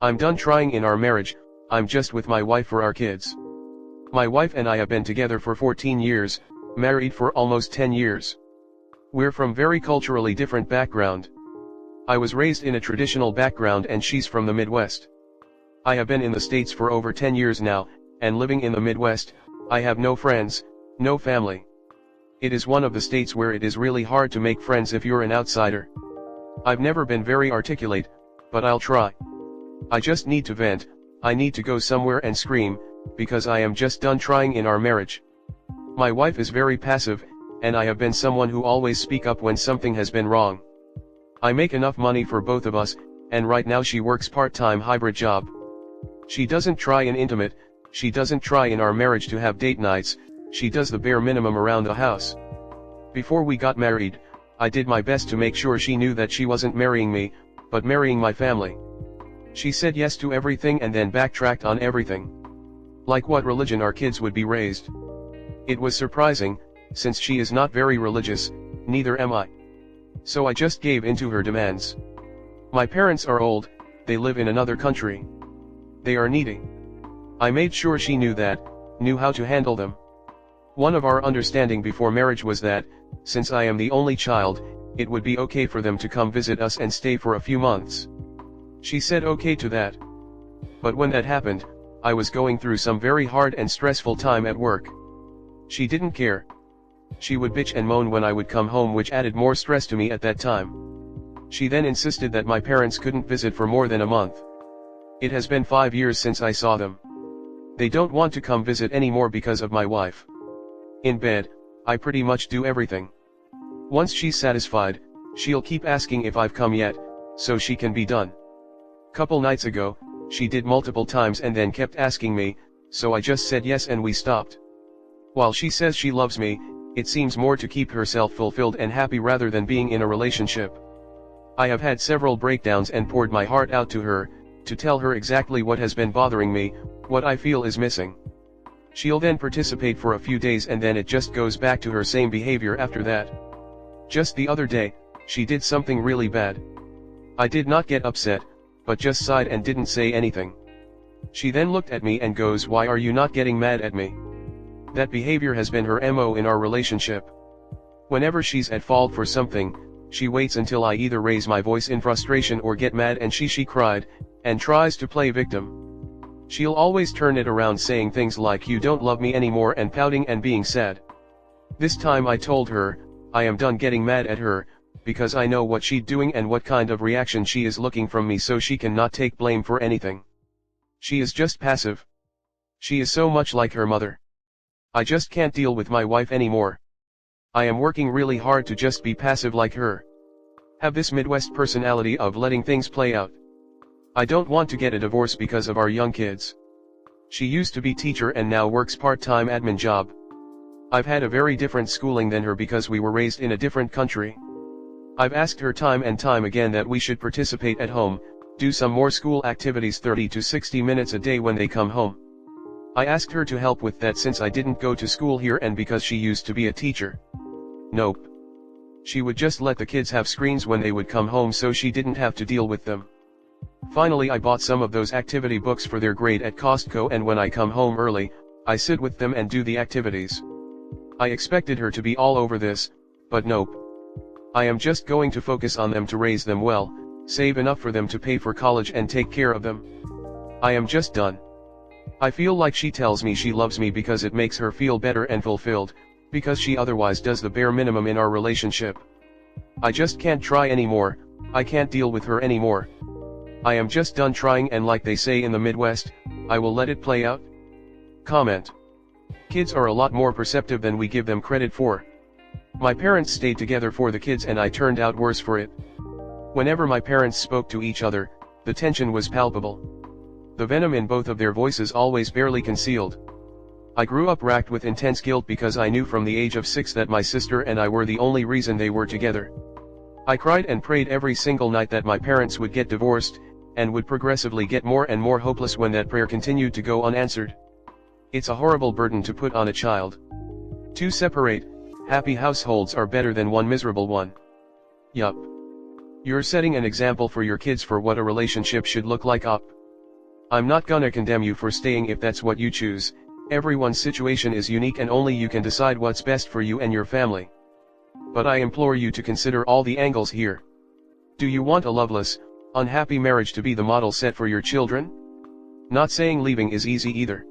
I'm done trying in our marriage, I'm just with my wife for our kids. My wife and I have been together for 14 years, married for almost 10 years. We're from very culturally different background. I was raised in a traditional background and she's from the Midwest. I have been in the States for over 10 years now, and living in the Midwest, I have no friends, no family. It is one of the states where it is really hard to make friends if you're an outsider. I've never been very articulate, but I'll try. I just need to vent, I need to go somewhere and scream, because I am just done trying in our marriage. My wife is very passive, and I have been someone who always speak up when something has been wrong. I make enough money for both of us, and right now she works part-time hybrid job. She doesn't try in intimate, she doesn't try in our marriage to have date nights, she does the bare minimum around the house. Before we got married, I did my best to make sure she knew that she wasn't marrying me, but marrying my family. She said yes to everything and then backtracked on everything. Like what religion our kids would be raised. It was surprising, since she is not very religious, neither am I. So I just gave in to her demands. My parents are old, they live in another country. They are needy. I made sure she knew that, knew how to handle them. One of our understanding before marriage was that, since I am the only child, it would be okay for them to come visit us and stay for a few months. She said okay to that. But when that happened, I was going through some very hard and stressful time at work. She didn't care. She would bitch and moan when I would come home, which added more stress to me at that time. She then insisted that my parents couldn't visit for more than a month. It has been 5 years since I saw them. They don't want to come visit anymore because of my wife. In bed, I pretty much do everything. Once she's satisfied, she'll keep asking if I've come yet, so she can be done. Couple nights ago, she did multiple times and then kept asking me, so I just said yes and we stopped. While she says she loves me, it seems more to keep herself fulfilled and happy rather than being in a relationship. I have had several breakdowns and poured my heart out to her, to tell her exactly what has been bothering me, what I feel is missing. She'll then participate for a few days and then it just goes back to her same behavior after that. Just the other day, she did something really bad. I did not get upset, but just sighed and didn't say anything. She then looked at me and goes, "Why are you not getting mad at me?" That behavior has been her MO in our relationship. Whenever she's at fault for something, she waits until I either raise my voice in frustration or get mad and she cried, and tries to play victim. She'll always turn it around saying things like "you don't love me anymore" and pouting and being sad. This time I told her, I am done getting mad at her, because I know what she's doing and what kind of reaction she is looking from me, so she cannot take blame for anything. She is just passive. She is so much like her mother. I just can't deal with my wife anymore. I am working really hard to just be passive like her. Have this Midwest personality of letting things play out. I don't want to get a divorce because of our young kids. She used to be teacher and now works part-time admin job. I've had a very different schooling than her because we were raised in a different country. I've asked her time and time again that we should participate at home, do some more school activities 30 to 60 minutes a day when they come home. I asked her to help with that since I didn't go to school here and because she used to be a teacher. Nope. She would just let the kids have screens when they would come home so she didn't have to deal with them. Finally I bought some of those activity books for their grade at Costco, and when I come home early, I sit with them and do the activities. I expected her to be all over this, but nope. I am just going to focus on them to raise them well, save enough for them to pay for college and take care of them. I am just done. I feel like she tells me she loves me because it makes her feel better and fulfilled, because she otherwise does the bare minimum in our relationship. I just can't try anymore, I can't deal with her anymore. I am just done trying, and like they say in the Midwest, I will let it play out. Comment. Kids are a lot more perceptive than we give them credit for. My parents stayed together for the kids and I turned out worse for it. Whenever my parents spoke to each other, the tension was palpable. The venom in both of their voices always barely concealed. I grew up racked with intense guilt because I knew from the age of 6 that my sister and I were the only reason they were together. I cried and prayed every single night that my parents would get divorced, and would progressively get more and more hopeless when that prayer continued to go unanswered. It's a horrible burden to put on a child. 2 separate, happy households are better than 1 miserable one. Yup. You're setting an example for your kids for what a relationship should look like. I'm not gonna condemn you for staying if that's what you choose. Everyone's situation is unique and only you can decide what's best for you and your family. But I implore you to consider all the angles here. Do you want a loveless, unhappy marriage to be the model set for your children? Not saying leaving is easy either.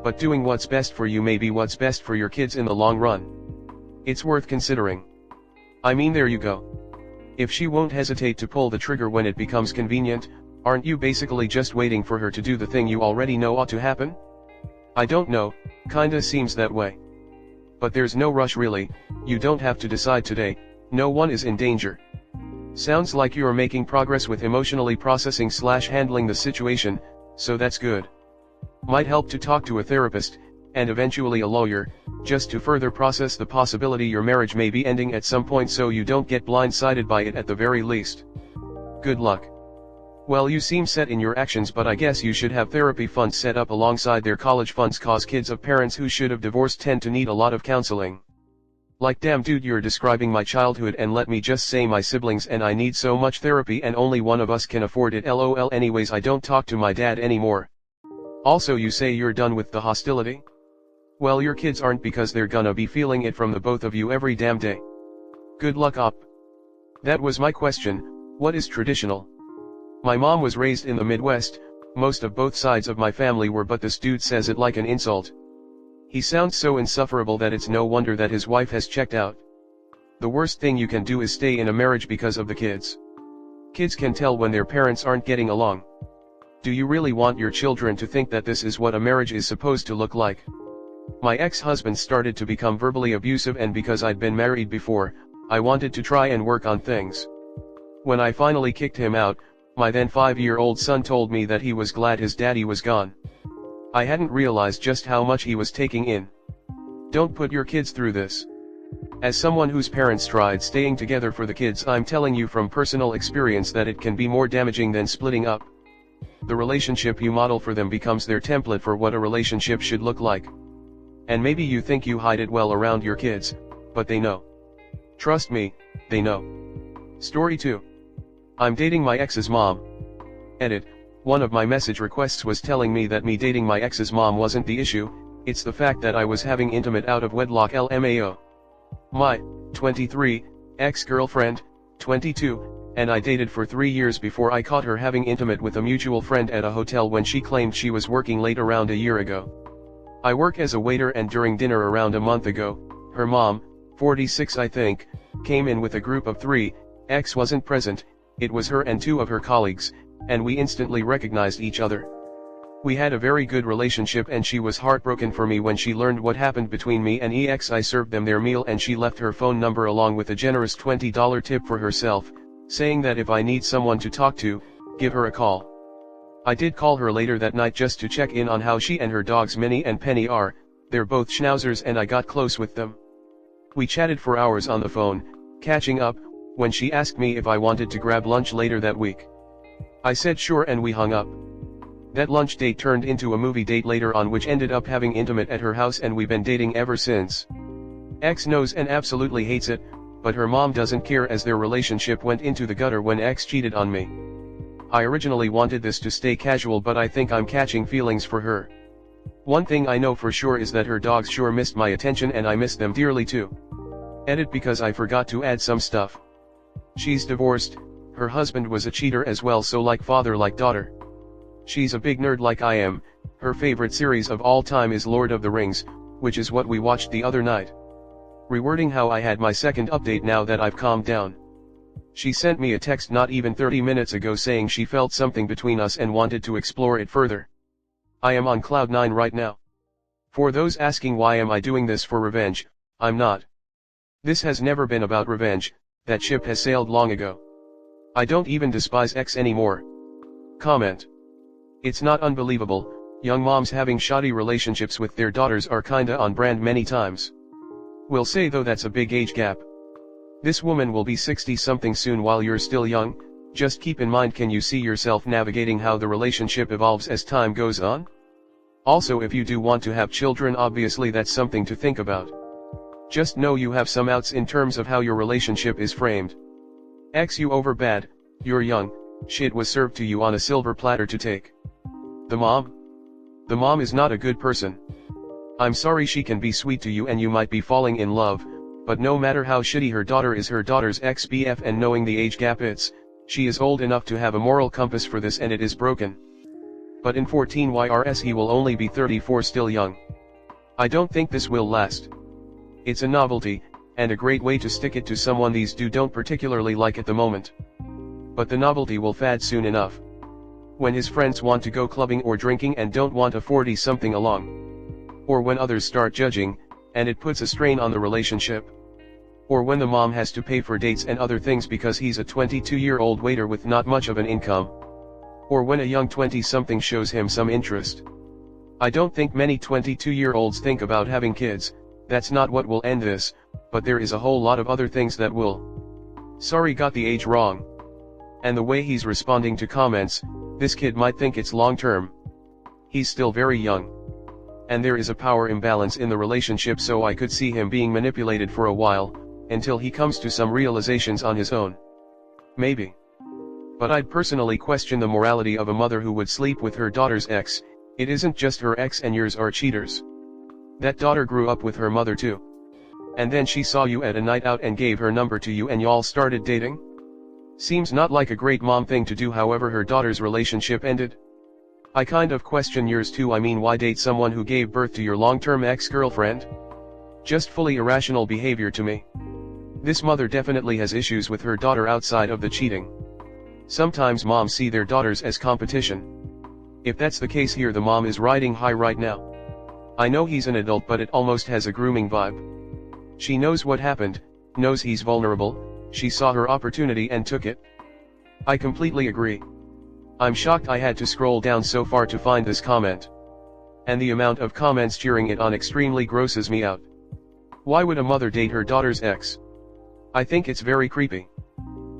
But doing what's best for you may be what's best for your kids in the long run. It's worth considering. I mean, there you go. If she won't hesitate to pull the trigger when it becomes convenient, aren't you basically just waiting for her to do the thing you already know ought to happen? I don't know, kinda seems that way. But there's no rush really, you don't have to decide today, no one is in danger. Sounds like you're making progress with emotionally processing/handling the situation, so that's good. Might help to talk to a therapist, and eventually a lawyer, just to further process the possibility your marriage may be ending at some point so you don't get blindsided by it at the very least. Good luck. Well, you seem set in your actions, but I guess you should have therapy funds set up alongside their college funds, cause kids of parents who should have divorced tend to need a lot of counseling. Like, damn dude, you're describing my childhood, and let me just say, my siblings and I need so much therapy and only one of us can afford it. LOL. Anyways, I don't talk to my dad anymore. Also, you say you're done with the hostility? Well, your kids aren't, because they're gonna be feeling it from the both of you every damn day. Good luck op. That was my question, what is traditional? My mom was raised in the Midwest, most of both sides of my family were, but this dude says it like an insult. He sounds so insufferable that it's no wonder that his wife has checked out. The worst thing you can do is stay in a marriage because of the kids. Kids can tell when their parents aren't getting along. Do you really want your children to think that this is what a marriage is supposed to look like? My ex-husband started to become verbally abusive, and because I'd been married before, I wanted to try and work on things. When I finally kicked him out, my then 5-year-old son told me that he was glad his daddy was gone. I hadn't realized just how much he was taking in. Don't put your kids through this. As someone whose parents tried staying together for the kids, I'm telling you from personal experience that it can be more damaging than splitting up. The relationship you model for them becomes their template for what a relationship should look like. And maybe you think you hide it well around your kids, but they know. Trust me, they know. Story 2. I'm dating my ex's mom. Edit. One of my message requests was telling me that me dating my ex's mom wasn't the issue, it's the fact that I was having intimate out of wedlock. LMAO. My 23 ex-girlfriend, 22, and I dated for 3 years before I caught her having intimate with a mutual friend at a hotel when she claimed she was working late around a year ago. I work as a waiter, and during dinner around a month ago, her mom, 46 I think, came in with a group of 3, ex wasn't present, it was her and 2 of her colleagues, and we instantly recognized each other. We had a very good relationship, and she was heartbroken for me when she learned what happened between me and ex. I served them their meal and she left her phone number along with a generous $20 tip for herself, saying that if I need someone to talk to, give her a call. I did call her later that night just to check in on how she and her dogs Minnie and Penny are. They're both schnauzers and I got close with them. We chatted for hours on the phone, catching up, when she asked me if I wanted to grab lunch later that week. I said sure, and we hung up. That lunch date turned into a movie date later on, which ended up having intimate at her house, and we've been dating ever since. Ex knows and absolutely hates it, but her mom doesn't care, as their relationship went into the gutter when ex cheated on me. I originally wanted this to stay casual, but I think I'm catching feelings for her. One thing I know for sure is that her dogs sure missed my attention, and I miss them dearly too. Edit, because I forgot to add some stuff. She's divorced, her husband was a cheater as well, so like father like daughter. She's a big nerd like I am. Her favorite series of all time is Lord of the Rings, which is what we watched the other night. Rewording how I had my second update now that I've calmed down. She sent me a text not even 30 minutes ago saying she felt something between us and wanted to explore it further. I am on cloud 9 right now. For those asking why am I doing this for revenge, I'm not. This has never been about revenge, that ship has sailed long ago. I don't even despise ex anymore. Comment. It's not unbelievable, young moms having shoddy relationships with their daughters are kinda on brand many times. We'll say though that's a big age gap. This woman will be 60-something soon while you're still young. Just keep in mind, can you see yourself navigating how the relationship evolves as time goes on? Also, if you do want to have children, obviously that's something to think about. Just know you have some outs in terms of how your relationship is framed. Ex you over bad, you're young, shit was served to you on a silver platter to take. The mom? The mom is not a good person. I'm sorry, she can be sweet to you and you might be falling in love, but no matter how shitty her daughter is, her daughter's ex-BF, and knowing the age gap, she is old enough to have a moral compass for this and it is broken. But in 14 YRS he will only be 34, still young. I don't think this will last. It's a novelty, and a great way to stick it to someone these two don't particularly like at the moment. But the novelty will fade soon enough. When his friends want to go clubbing or drinking and don't want a 40-something along. Or when others start judging, and it puts a strain on the relationship. Or when the mom has to pay for dates and other things because he's a 22-year-old waiter with not much of an income. Or when a young 20-something shows him some interest. I don't think many 22-year-olds think about having kids. That's not what will end this, but there is a whole lot of other things that will. Sorry, got the age wrong. And the way he's responding to comments, this kid might think it's long term. He's still very young. And there is a power imbalance in the relationship, so I could see him being manipulated for a while, until he comes to some realizations on his own. Maybe. But I'd personally question the morality of a mother who would sleep with her daughter's ex. It isn't just her ex and yours are cheaters. That daughter grew up with her mother too. And then she saw you at a night out and gave her number to you and y'all started dating? Seems not like a great mom thing to do. However, her daughter's relationship ended. I kind of question yours too. I mean, why date someone who gave birth to your long-term ex-girlfriend? Just fully irrational behavior to me. This mother definitely has issues with her daughter outside of the cheating. Sometimes moms see their daughters as competition. If that's the case here, the mom is riding high right now. I know he's an adult, but it almost has a grooming vibe. She knows what happened, knows he's vulnerable, she saw her opportunity and took it. I completely agree. I'm shocked I had to scroll down so far to find this comment. And the amount of comments cheering it on extremely grosses me out. Why would a mother date her daughter's ex? I think it's very creepy.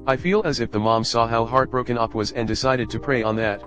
I feel as if the mom saw how heartbroken Op was and decided to prey on that.